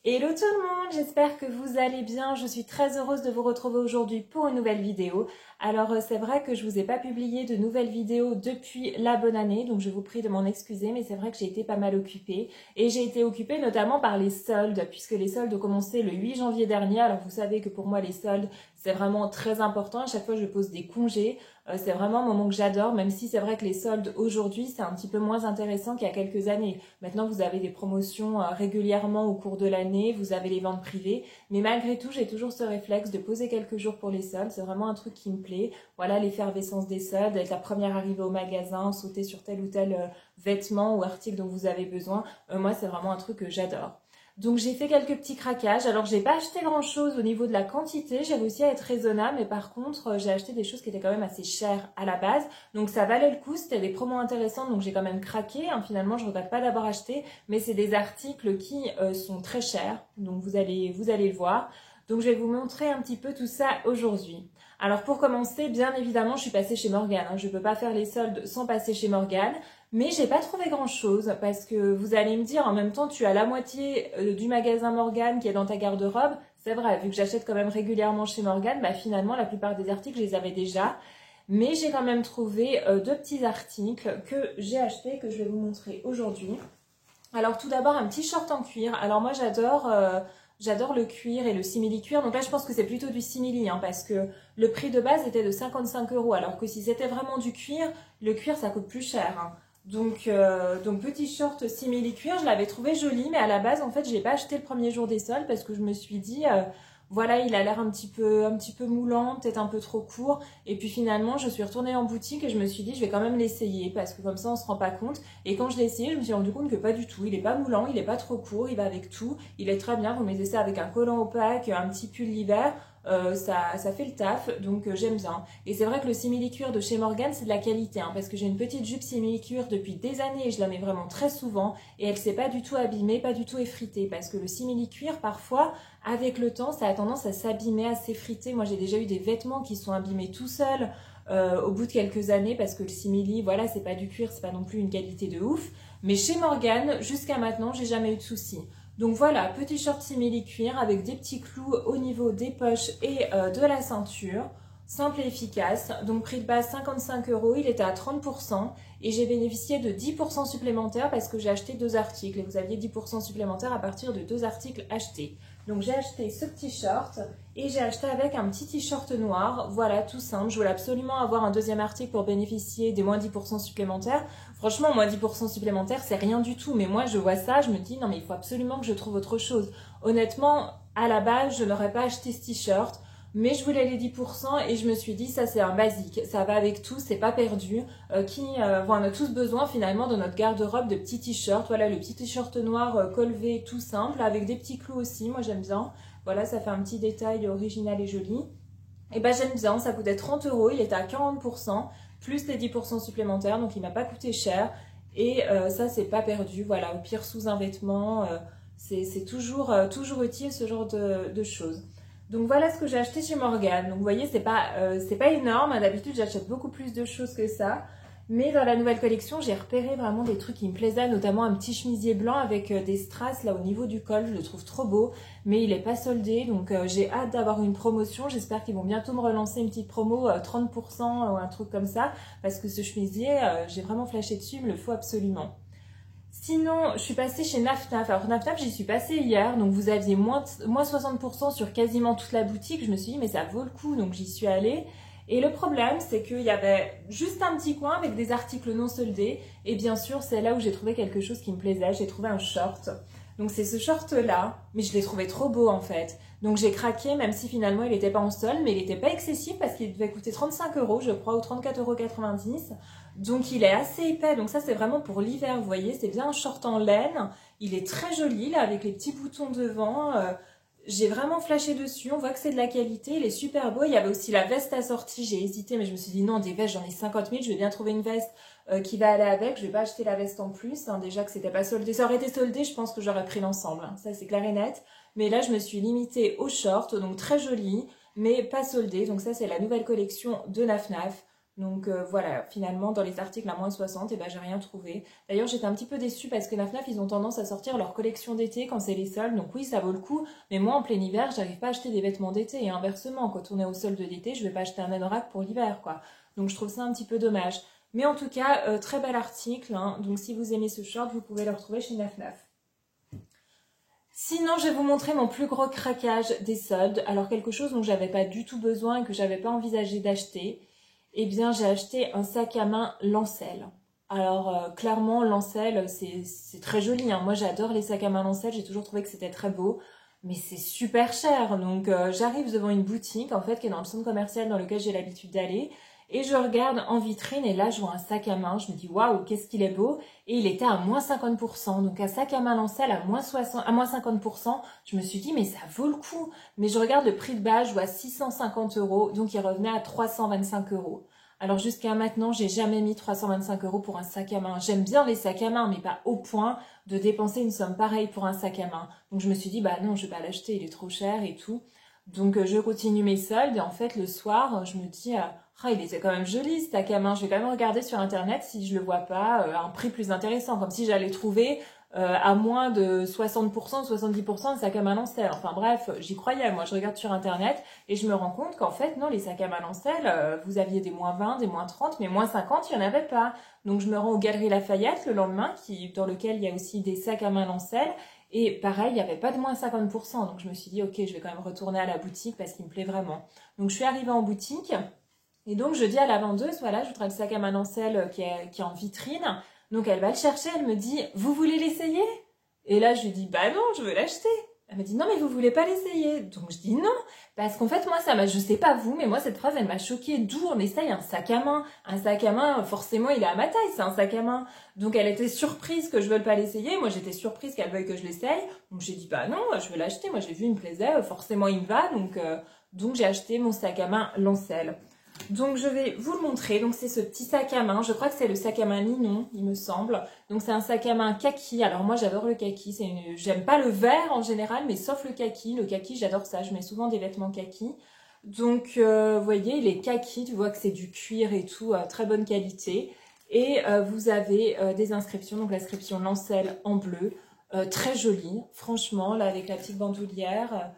Hello tout le monde, j'espère que vous allez bien. Je suis très heureuse de vous retrouver aujourd'hui pour une nouvelle vidéo. Alors c'est vrai que je vous ai pas publié de nouvelles vidéos depuis la bonne année, donc je vous prie de m'en excuser, mais c'est vrai que j'ai été pas mal occupée. Et j'ai été occupée notamment par les soldes, puisque les soldes ont commencé le 8 janvier dernier. Alors vous savez que pour moi les soldes c'est vraiment très important, à chaque fois je pose des congés. C'est vraiment un moment que j'adore, même si c'est vrai que les soldes aujourd'hui c'est un petit peu moins intéressant qu'il y a quelques années. Maintenant vous avez des promotions régulièrement au cours de l'année, vous avez les ventes privées, mais malgré tout j'ai toujours ce réflexe de poser quelques jours pour les soldes, c'est vraiment un truc qui me plaît. Voilà, l'effervescence des soldes, être la première arrivée au magasin, sauter sur tel ou tel vêtement ou article dont vous avez besoin, moi c'est vraiment un truc que j'adore. Donc j'ai fait quelques petits craquages. Alors j'ai pas acheté grand chose au niveau de la quantité, j'ai réussi à être raisonnable, mais par contre j'ai acheté des choses qui étaient quand même assez chères à la base. Donc ça valait le coup, c'était des promos intéressantes, donc j'ai quand même craqué. Finalement je regrette pas d'avoir acheté, mais c'est des articles qui sont très chers, donc vous allez le voir. Donc je vais vous montrer un petit peu tout ça aujourd'hui. Alors pour commencer, bien évidemment je suis passée chez Morgane, je ne peux pas faire les soldes sans passer chez Morgane. Mais j'ai pas trouvé grand chose parce que vous allez me dire en même temps tu as la moitié du magasin Morgane qui est dans ta garde-robe. C'est vrai, vu que j'achète quand même régulièrement chez Morgane, bah finalement la plupart des articles je les avais déjà. Mais j'ai quand même trouvé deux petits articles que j'ai achetés que je vais vous montrer aujourd'hui. Alors tout d'abord un petit short en cuir. Alors moi j'adore le cuir et le simili-cuir. Donc là je pense que c'est plutôt du simili parce que le prix de base était de 55 euros alors que si c'était vraiment du cuir, le cuir ça coûte plus cher. Donc petit short simili cuir, je l'avais trouvé joli, mais à la base en fait je l'ai pas acheté le premier jour des soldes parce que je me suis dit voilà il a l'air un petit peu moulant, peut-être un peu trop court. Et puis finalement je suis retournée en boutique et je me suis dit je vais quand même l'essayer parce que comme ça on se rend pas compte. Et quand je l'ai essayé je me suis rendu compte que pas du tout, il est pas moulant, il est pas trop court, il va avec tout, il est très bien. Vous mettez ça avec un collant opaque, un petit pull l'hiver. Ça fait le taf, donc j'aime bien. Et c'est vrai que le simili-cuir de chez Morgane, c'est de la qualité, parce que j'ai une petite jupe simili-cuir depuis des années et je la mets vraiment très souvent et elle s'est pas du tout abîmée, pas du tout effritée, parce que le simili-cuir, parfois, avec le temps, ça a tendance à s'abîmer, à s'effriter. Moi, j'ai déjà eu des vêtements qui sont abîmés tout seuls au bout de quelques années parce que le simili, voilà, c'est pas du cuir, c'est pas non plus une qualité de ouf. Mais chez Morgane, jusqu'à maintenant, j'ai jamais eu de soucis. Donc voilà, petit short simili cuir avec des petits clous au niveau des poches et de la ceinture. Simple et efficace. Donc prix de base 55 euros, il était à 30% et j'ai bénéficié de 10% supplémentaires parce que j'ai acheté deux articles et vous aviez 10% supplémentaires à partir de deux articles achetés. Donc j'ai acheté ce petit short et j'ai acheté avec un petit t-shirt noir. Voilà, tout simple. Je voulais absolument avoir un deuxième article pour bénéficier des moins 10% supplémentaires. Franchement, moins 10% supplémentaires, c'est rien du tout. Mais moi, je vois ça, je me dis, non mais il faut absolument que je trouve autre chose. Honnêtement, à la base, je n'aurais pas acheté ce t-shirt. Mais je voulais les 10% et je me suis dit, ça c'est un basique, ça va avec tout, c'est pas perdu. On a tous besoin finalement de notre garde-robe de petits t-shirts. Voilà, le petit t-shirt noir col V tout simple, avec des petits clous aussi, moi j'aime bien. Voilà, ça fait un petit détail original et joli. Et ben j'aime bien, ça coûtait 30 euros, il était à 40%, plus les 10% supplémentaires, donc il m'a pas coûté cher. Et ça c'est pas perdu, voilà, au pire sous un vêtement, c'est toujours utile ce genre de choses. Donc voilà ce que j'ai acheté chez Morgane. Donc vous voyez, c'est pas énorme. D'habitude, j'achète beaucoup plus de choses que ça. Mais dans la nouvelle collection, j'ai repéré vraiment des trucs qui me plaisaient, notamment un petit chemisier blanc avec des strass là au niveau du col. Je le trouve trop beau, mais il est pas soldé. Donc j'ai hâte d'avoir une promotion. J'espère qu'ils vont bientôt me relancer une petite promo 30% ou un truc comme ça. Parce que ce chemisier, j'ai vraiment flashé dessus, il me le faut absolument. Sinon, je suis passée chez Naf Naf. Alors Naf Naf, j'y suis passée hier, donc vous aviez moins 60% sur quasiment toute la boutique. Je me suis dit, mais ça vaut le coup, donc j'y suis allée. Et le problème, c'est qu'il y avait juste un petit coin avec des articles non soldés. Et bien sûr, c'est là où j'ai trouvé quelque chose qui me plaisait. J'ai trouvé un short. Donc c'est ce short-là, mais je l'ai trouvé trop beau en fait. Donc j'ai craqué, même si finalement il n'était pas en solde, mais il n'était pas excessif parce qu'il devait coûter 35 euros, je crois, ou 34,90 €. Donc il est assez épais, donc ça c'est vraiment pour l'hiver, vous voyez, c'est bien un short en laine. Il est très joli là, avec les petits boutons devant. J'ai vraiment flashé dessus, on voit que c'est de la qualité, il est super beau. Il y avait aussi la veste assortie, j'ai hésité, mais je me suis dit non, des vestes, j'en ai 50 000, je vais bien trouver une veste qui va aller avec. Je vais pas acheter la veste en plus, déjà que c'était pas soldé. Ça aurait été soldé, je pense que j'aurais pris l'ensemble, ça c'est clair et net. Mais là, je me suis limitée au short, donc très joli, mais pas soldé. Donc ça, c'est la nouvelle collection de Naf Naf. Donc voilà, finalement dans les articles à moins 60, et ben j'ai rien trouvé. D'ailleurs j'étais un petit peu déçue parce que la FNAF ils ont tendance à sortir leur collection d'été quand c'est les soldes, donc oui ça vaut le coup, mais moi en plein hiver j'arrive pas à acheter des vêtements d'été et inversement quand on est au solde d'été je vais pas acheter un anorak pour l'hiver quoi. Donc je trouve ça un petit peu dommage. Mais en tout cas très bel article, hein. Donc si vous aimez ce short vous pouvez le retrouver chez la FNAF. Sinon, je vais vous montrer mon plus gros craquage des soldes. Alors quelque chose dont j'avais pas du tout besoin et que j'avais pas envisagé d'acheter. Eh bien, j'ai acheté un sac à main Lancel. Alors clairement, Lancel, c'est très joli, hein. Moi, j'adore les sacs à main Lancel. J'ai toujours trouvé que c'était très beau. Mais c'est super cher. Donc j'arrive devant une boutique en fait qui est dans le centre commercial dans lequel j'ai l'habitude d'aller. Et je regarde en vitrine et là je vois un sac à main. Je me dis waouh, qu'est-ce qu'il est beau. Et il était à moins 50%. Donc un sac à main Lancel à moins 60, à moins 50%. Je me suis dit mais ça vaut le coup. Mais je regarde le prix de base, je vois 650 euros. Donc il revenait à 325 euros. Alors jusqu'à maintenant, j'ai jamais mis 325 euros pour un sac à main. J'aime bien les sacs à main, mais pas au point de dépenser une somme pareille pour un sac à main. Donc je me suis dit, bah non, je vais pas l'acheter, il est trop cher et tout. Donc je continue mes soldes et en fait le soir, je me dis, ah, il était quand même joli ce sac à main. Je vais quand même regarder sur internet si je le vois pas à un prix plus intéressant, comme si j'allais trouver à moins de 60%, 70% de sac à main Lancel. Enfin bref, j'y croyais. Moi, je regarde sur internet et je me rends compte qu'en fait, non, les sacs à main Lancel, vous aviez des moins 20, des moins 30, mais moins 50, il n'y en avait pas. Donc je me rends aux Galeries Lafayette le lendemain, dans lequel il y a aussi des sacs à main Lancel. Et pareil, il n'y avait pas de moins 50%. Donc je me suis dit, ok, je vais quand même retourner à la boutique parce qu'il me plaît vraiment. Donc je suis arrivée en boutique. Et donc je dis à la vendeuse, voilà, je voudrais le sac à main Lancel qui est en vitrine. Donc elle va le chercher, elle me dit, vous voulez l'essayer? Et là je lui dis, bah non, je veux l'acheter. Elle me dit, non mais vous voulez pas l'essayer? Donc je dis non, parce qu'en fait moi je sais pas vous, mais moi cette phrase elle m'a choquée. D'où on essaye un sac à main? Un sac à main, forcément il est à ma taille, c'est un sac à main. Donc elle était surprise que je veuille pas l'essayer, moi j'étais surprise qu'elle veuille que je l'essaye. Donc j'ai dit, bah non, je veux l'acheter, moi j'ai vu, il me plaisait, forcément il me va, donc j'ai acheté mon sac à main Lancel. Donc je vais vous le montrer. Donc c'est ce petit sac à main. Je crois que c'est le sac à main Ninon, il me semble. Donc c'est un sac à main kaki. Alors moi j'adore le kaki. J'aime pas le vert en général, mais sauf le kaki. Le kaki j'adore ça. Je mets souvent des vêtements kaki. Donc vous voyez il est kaki. Tu vois que c'est du cuir et tout, très bonne qualité. Et vous avez des inscriptions. Donc l'inscription Lancel en bleu, très jolie. Franchement là avec la petite bandoulière.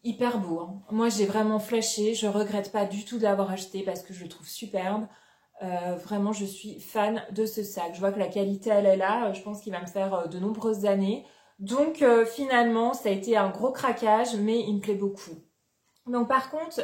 Hyper beau, hein. Moi j'ai vraiment flashé, je regrette pas du tout de l'avoir acheté parce que je le trouve superbe. Vraiment je suis fan de ce sac. Je vois que la qualité elle est là, je pense qu'il va me faire de nombreuses années. Donc finalement ça a été un gros craquage mais il me plaît beaucoup. Donc par contre,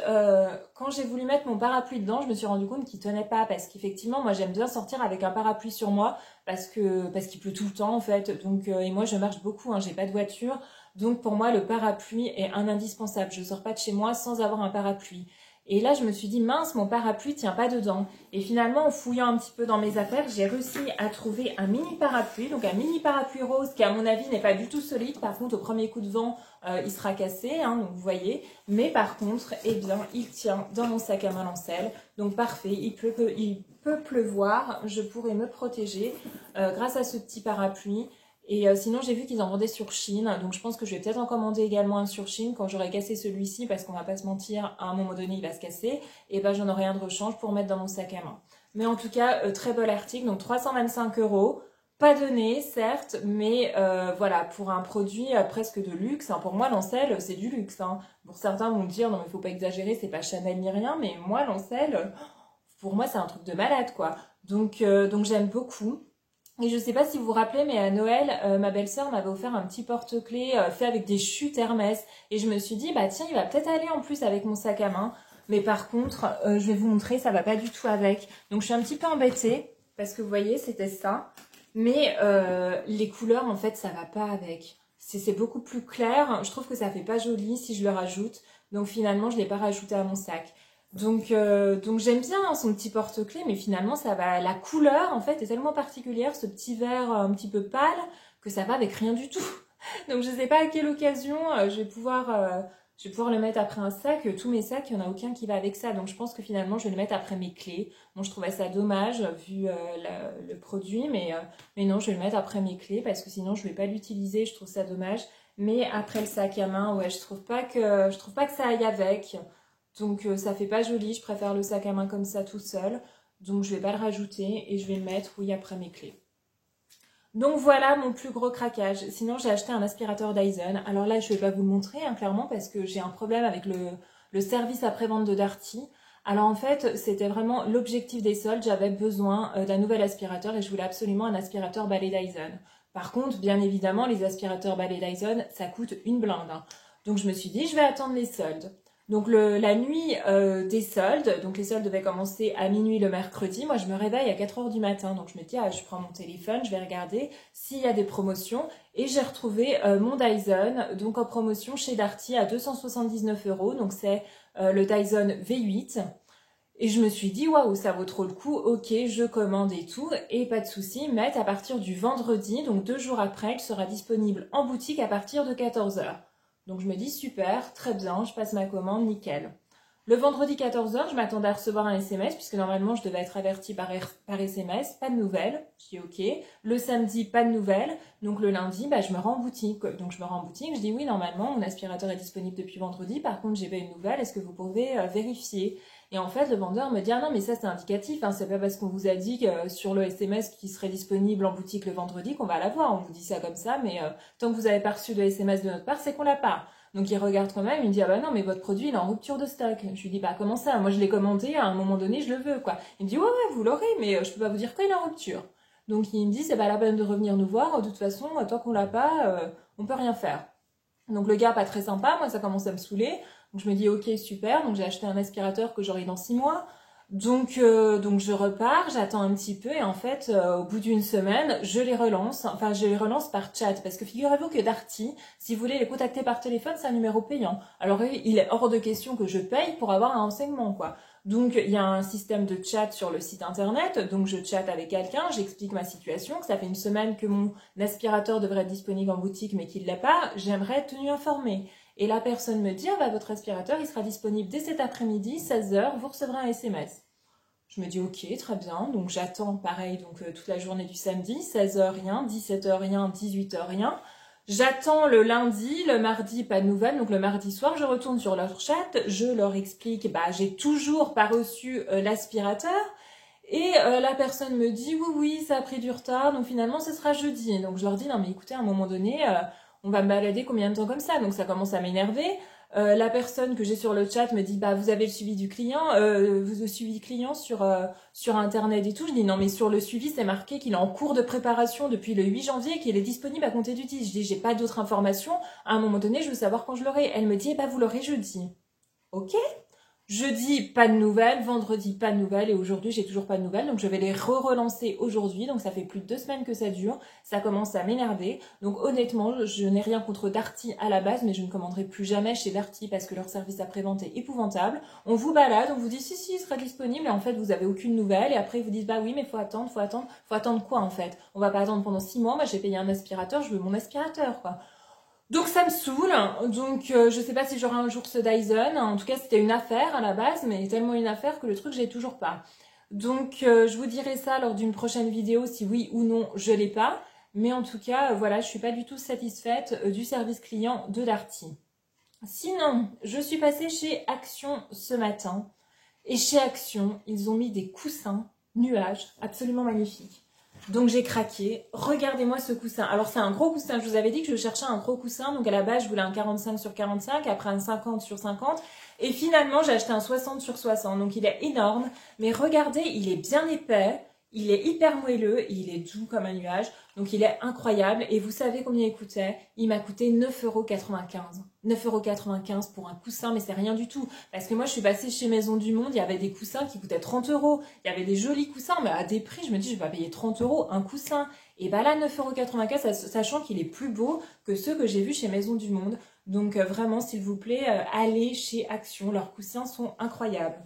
quand j'ai voulu mettre mon parapluie dedans, je me suis rendu compte qu'il tenait pas parce qu'effectivement, moi j'aime bien sortir avec un parapluie sur moi parce qu'il pleut tout le temps en fait. Donc et moi je marche beaucoup, hein, j'ai pas de voiture, donc pour moi le parapluie est un indispensable. Je sors pas de chez moi sans avoir un parapluie. Et là je me suis dit mince, mon parapluie tient pas dedans. Et finalement en fouillant un petit peu dans mes affaires, j'ai réussi à trouver un mini parapluie, donc un mini parapluie rose qui à mon avis n'est pas du tout solide. Par contre au premier coup de vent, il sera cassé, hein, donc vous voyez. Mais par contre, eh bien, il tient dans mon sac à main Lancel. Donc parfait, il peut pleuvoir, je pourrai me protéger grâce à ce petit parapluie. Et sinon, j'ai vu qu'ils en vendaient sur Chine. Donc je pense que je vais peut-être en commander également un sur Chine quand j'aurai cassé celui-ci. Parce qu'on va pas se mentir, à un moment donné, il va se casser. Et ben j'en aurai un de rechange pour mettre dans mon sac à main. Mais en tout cas, très bel article. Donc 325 euros. Pas donné, certes, mais voilà, pour un produit presque de luxe, hein, pour moi, Lancel, c'est du luxe. Hein. Pour certains vont me dire, non mais faut pas exagérer, c'est pas Chanel ni rien, mais moi, Lancel, pour moi, c'est un truc de malade, quoi. Donc j'aime beaucoup. Et je sais pas si vous vous rappelez, mais à Noël, ma belle-sœur m'avait offert un petit porte-clés fait avec des chutes Hermès. Et je me suis dit, bah tiens, il va peut-être aller en plus avec mon sac à main. Mais par contre, je vais vous montrer, ça va pas du tout avec. Donc je suis un petit peu embêtée, parce que vous voyez, c'était ça. Mais les couleurs, en fait, ça va pas avec. C'est beaucoup plus clair. Je trouve que ça fait pas joli si je le rajoute. Donc finalement, je l'ai pas rajouté à mon sac. Donc j'aime bien son petit porte-clés, mais finalement, ça va. La couleur, en fait, est tellement particulière, ce petit vert un petit peu pâle, que ça va avec rien du tout. Donc je sais pas à quelle occasion je vais pouvoir le mettre après un sac. Tous mes sacs, il n'y en a aucun qui va avec ça. Donc je pense que finalement, je vais le mettre après mes clés. Bon, je trouvais ça dommage vu le produit, mais non, je vais le mettre après mes clés parce que sinon, je vais pas l'utiliser. Je trouve ça dommage. Mais après le sac à main, ouais, je trouve pas que ça aille avec. Donc ça fait pas joli. Je préfère le sac à main comme ça tout seul. Donc, je ne vais pas le rajouter et je vais le mettre, oui, après mes clés. Donc voilà mon plus gros craquage. Sinon, j'ai acheté un aspirateur Dyson. Alors là, je ne vais pas vous le montrer, hein, clairement, parce que j'ai un problème avec le service après-vente de Darty. Alors en fait, c'était vraiment l'objectif des soldes. J'avais besoin d'un nouvel aspirateur et je voulais absolument un aspirateur balai Dyson. Par contre, bien évidemment, les aspirateurs balai Dyson, ça coûte une blinde, hein. Donc je me suis dit, je vais attendre les soldes. Donc la nuit des soldes, donc les soldes devaient commencer à minuit le mercredi. Moi, je me réveille à 4 heures du matin. Donc je me dis, ah, je prends mon téléphone, je vais regarder s'il y a des promotions. Et j'ai retrouvé mon Dyson, donc en promotion chez Darty à 279 €. Donc c'est le Dyson V8. Et je me suis dit, waouh, ça vaut trop le coup, ok, je commande et tout, et pas de souci, mais à partir du vendredi, donc 2 jours après, il sera disponible en boutique à partir de 14 heures. Donc je me dis, super, très bien, je passe ma commande, nickel. Le vendredi 14 heures, je m'attendais à recevoir un SMS, puisque normalement je devais être avertie par SMS, pas de nouvelles, je dis ok. Le samedi, pas de nouvelles, donc le lundi, je me rends en boutique. Donc je me rends en boutique, je dis oui, normalement mon aspirateur est disponible depuis vendredi, par contre j'ai pas une nouvelle, est-ce que vous pouvez vérifier? Et en fait, le vendeur me dit, ah non, mais ça c'est indicatif, hein, c'est pas parce qu'on vous a dit que sur le SMS qui serait disponible en boutique le vendredi qu'on va l'avoir, on vous dit ça comme ça, mais tant que vous avez pas reçu de SMS de notre part, c'est qu'on l'a pas. Donc il regarde quand même, il me dit, ah bah non, mais votre produit il est en rupture de stock. Je lui dis, bah comment ça? Moi je l'ai commandé, à un moment donné je le veux, quoi. Il me dit, ouais, ouais, vous l'aurez, mais je peux pas vous dire quand il est en rupture. Donc il me dit, c'est pas la peine de revenir nous voir, de toute façon, tant qu'on l'a pas, on peut rien faire. Donc le gars pas très sympa, moi ça commence à me saouler. Donc je me dis ok super, donc j'ai acheté un aspirateur que j'aurai dans 6 mois. Donc je repars, j'attends un petit peu et en fait au bout d'une semaine je les relance, enfin je les relance par chat parce que figurez-vous que Darty, si vous voulez les contacter par téléphone c'est un numéro payant. Alors il est hors de question que je paye pour avoir un renseignement quoi. Donc il y a un système de chat sur le site internet, donc je chatte avec quelqu'un, j'explique ma situation, que ça fait une semaine que mon aspirateur devrait être disponible en boutique mais qu'il ne l'est pas, j'aimerais être tenue informée. Et la personne me dit, ah bah, votre aspirateur, il sera disponible dès cet après-midi, 16 heures, vous recevrez un SMS. Je me dis, ok, très bien. Donc, j'attends pareil, donc toute la journée du samedi, 16 heures, rien, 17 heures, rien, 18 heures, rien. J'attends le lundi, le mardi, pas de nouvelles. Donc, le mardi soir, je retourne sur leur chat, je leur explique, j'ai toujours pas reçu l'aspirateur. Et la personne me dit, oui, oui, ça a pris du retard, donc finalement, ce sera jeudi. Donc, je leur dis, non, mais écoutez, à un moment donné, on va me balader combien de temps comme ça? Donc ça commence à m'énerver. La personne que j'ai sur le chat me dit vous avez le suivi du client, le suivi client sur internet et tout. Je dis non mais sur le suivi c'est marqué qu'il est en cours de préparation depuis le 8 janvier et qu'il est disponible à compter du 10. Je dis j'ai pas d'autres informations. À un moment donné je veux savoir quand je l'aurai. Elle me dit vous l'aurez jeudi. Ok. Jeudi, pas de nouvelles. Vendredi, pas de nouvelles. Et aujourd'hui, j'ai toujours pas de nouvelles. Donc, je vais les relancer aujourd'hui. Donc, ça fait plus de 2 semaines que ça dure. Ça commence à m'énerver. Donc, honnêtement, je n'ai rien contre Darty à la base, mais je ne commanderai plus jamais chez Darty parce que leur service après-vente est épouvantable. On vous balade, on vous dit si, il sera disponible. Et en fait, vous avez aucune nouvelle. Et après, ils vous disent oui, mais faut attendre, faut attendre. Faut attendre quoi, en fait? On va pas attendre pendant 6 mois. Moi, j'ai payé un aspirateur. Je veux mon aspirateur, quoi. Donc ça me saoule, donc je sais pas si j'aurai un jour ce Dyson, en tout cas c'était une affaire à la base, mais tellement une affaire que le truc j'ai toujours pas. Donc je vous dirai ça lors d'une prochaine vidéo si oui ou non je l'ai pas, mais en tout cas voilà, je suis pas du tout satisfaite du service client de Darty. Sinon, je suis passée chez Action ce matin, et chez Action, ils ont mis des coussins nuages absolument magnifiques. Donc j'ai craqué. Regardez-moi ce coussin. Alors c'est un gros coussin. Je vous avais dit que je cherchais un gros coussin. Donc à la base je voulais un 45 sur 45, après un 50 sur 50. Et finalement j'ai acheté un 60 sur 60. Donc il est énorme. Mais regardez, il est bien épais. Il est hyper moelleux et il est doux comme un nuage. Donc il est incroyable. Et vous savez combien il coûtait? Il m'a coûté 9,95 €. 9,95 € pour un coussin, mais c'est rien du tout. Parce que moi je suis passée chez Maison du Monde, il y avait des coussins qui coûtaient 30 €. Il y avait des jolis coussins, mais à des prix, je me dis je vais pas payer 30 € un coussin. Et là 9,95 €, sachant qu'il est plus beau que ceux que j'ai vus chez Maison du Monde. Donc vraiment s'il vous plaît, allez chez Action. Leurs coussins sont incroyables.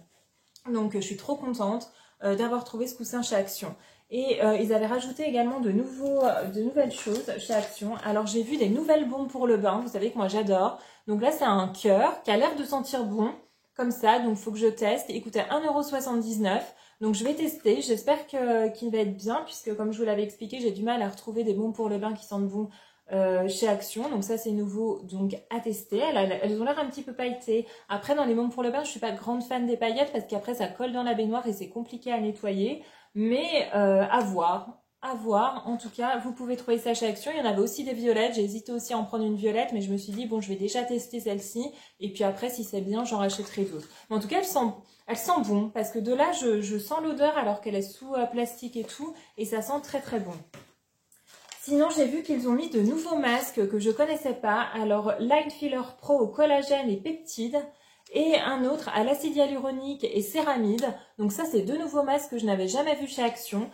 Donc je suis trop contente d'avoir trouvé ce coussin chez Action. Et ils avaient rajouté également de nouvelles choses chez Action. Alors j'ai vu des nouvelles bombes pour le bain, vous savez que moi j'adore. Donc là c'est un cœur qui a l'air de sentir bon, comme ça, donc il faut que je teste. Il coûtait 1,79 €, donc je vais tester, j'espère qu'il va être bien, puisque comme je vous l'avais expliqué, j'ai du mal à retrouver des bombes pour le bain qui sentent bon chez Action. Donc ça c'est nouveau, donc à tester. Elles ont l'air un petit peu pailletées. Après dans les mômes pour le bain, je suis pas grande fan des paillettes parce qu'après ça colle dans la baignoire et c'est compliqué à nettoyer. Mais à voir. À voir. En tout cas, vous pouvez trouver ça chez Action. Il y en avait aussi des violettes. J'ai hésité aussi à en prendre une violette, mais je me suis dit bon, je vais déjà tester celle-ci. Et puis après, si c'est bien, j'en rachèterai d'autres. Mais en tout cas, elle sent bon parce que de là, je sens l'odeur alors qu'elle est sous plastique et tout, et ça sent très très bon. Sinon, j'ai vu qu'ils ont mis de nouveaux masques que je connaissais pas. Alors, Line Filler Pro au collagène et peptides et un autre à l'acide hyaluronique et céramide. Donc ça, c'est deux nouveaux masques que je n'avais jamais vus chez Action.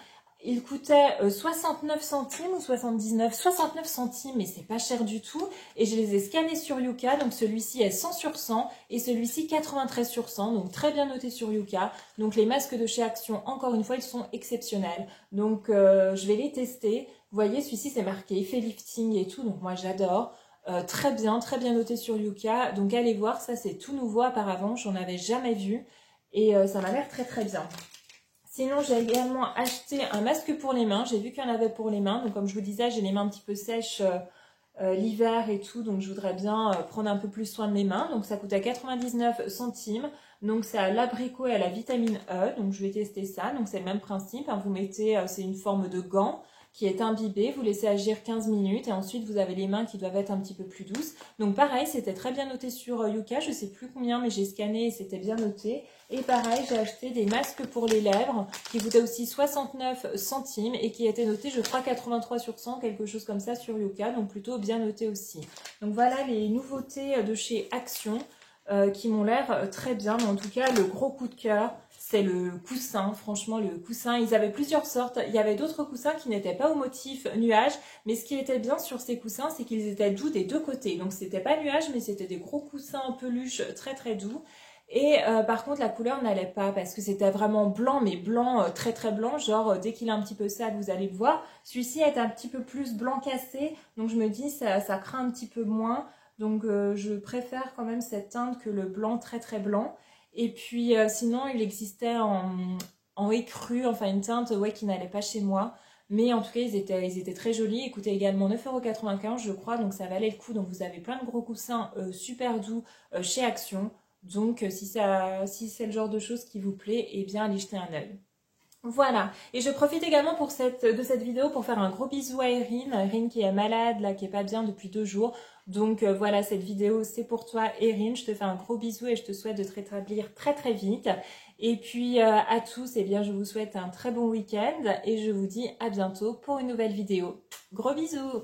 Ils coûtaient 69 centimes ou 79, 69 centimes, mais c'est pas cher du tout. Et je les ai scannés sur Yuka, donc celui-ci est 100 sur 100 et celui-ci 93 sur 100, donc très bien noté sur Yuka. Donc les masques de chez Action, encore une fois, ils sont exceptionnels. Donc je vais les tester. Vous voyez, celui-ci c'est marqué effet lifting et tout, donc moi j'adore. Très bien noté sur Yuka. Donc allez voir, ça c'est tout nouveau apparemment, j'en avais jamais vu. Et ça m'a l'air très très bien. Sinon, j'ai également acheté un masque pour les mains. J'ai vu qu'il y en avait pour les mains. Donc, comme je vous disais, j'ai les mains un petit peu sèches l'hiver et tout. Donc, je voudrais bien prendre un peu plus soin de mes mains. Donc, ça coûte à 99 centimes. Donc, c'est à l'abricot et à la vitamine E. Donc, je vais tester ça. Donc, c'est le même principe. Hein. Vous mettez, c'est une forme de gant qui est imbibé, vous laissez agir 15 minutes et ensuite vous avez les mains qui doivent être un petit peu plus douces. Donc pareil, c'était très bien noté sur Yuka, je sais plus combien mais j'ai scanné et c'était bien noté. Et pareil, j'ai acheté des masques pour les lèvres qui coûtaient aussi 69 centimes et qui étaient notés je crois 83 sur 100, quelque chose comme ça sur Yuka, donc plutôt bien noté aussi. Donc voilà les nouveautés de chez Action. Qui m'ont l'air très bien, mais en tout cas le gros coup de cœur c'est le coussin. Franchement le coussin, ils avaient plusieurs sortes, il y avait d'autres coussins qui n'étaient pas au motif nuage, mais ce qui était bien sur ces coussins c'est qu'ils étaient doux des deux côtés, donc c'était pas nuage mais c'était des gros coussins en peluche très très doux. Et par contre la couleur n'allait pas parce que c'était vraiment blanc, mais blanc très très blanc, genre dès qu'il est un petit peu sale vous allez le voir. Celui-ci est un petit peu plus blanc cassé, donc je me dis ça craint un petit peu moins. Donc je préfère quand même cette teinte que le blanc très très blanc. Et puis sinon il existait en écru, enfin une teinte ouais, qui n'allait pas chez moi. Mais en tout cas ils étaient très jolis, ils coûtaient également 9,95 € je crois, donc ça valait le coup. Donc vous avez plein de gros coussins super doux chez Action. Donc si c'est le genre de choses qui vous plaît, eh bien allez jeter un œil. Voilà, et je profite également de cette vidéo pour faire un gros bisou à Erin, Erin qui est malade, là, qui est pas bien depuis 2 jours. Donc voilà, cette vidéo c'est pour toi Erin, je te fais un gros bisou et je te souhaite de te rétablir très très vite. Et puis à tous, eh bien je vous souhaite un très bon week-end et je vous dis à bientôt pour une nouvelle vidéo. Gros bisous!